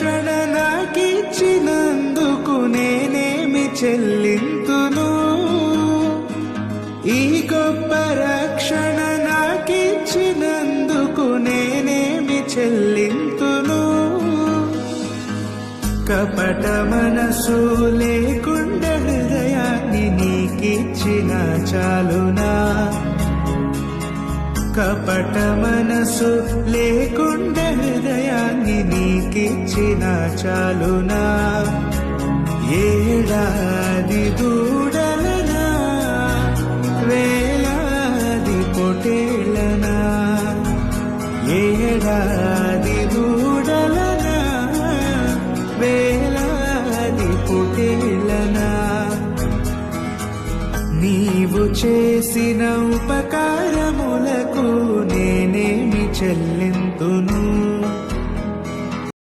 రక్షణ నాకిచ్చినందుకు నేనేమి చెల్లింతును? ఈ గొప్ప రక్షణ నాకిచ్చినందుకు నేనేమి చెల్లింతును? కపట మనసు లేకుండా హృదయాన్ని నీకిచ్చిన చాలునా? కపట మనసు లేకుండా హృదయాన్ని నీకిచ్చిన చాలునా? ఏడాది దూడలనా, వేలాది పొటేళ్ళనా? ఏడాది దూడలనా, వేలాది పొటేళ్ళనా? నీవు చేసిన ఉపకారములకు నేనేమి చెల్లి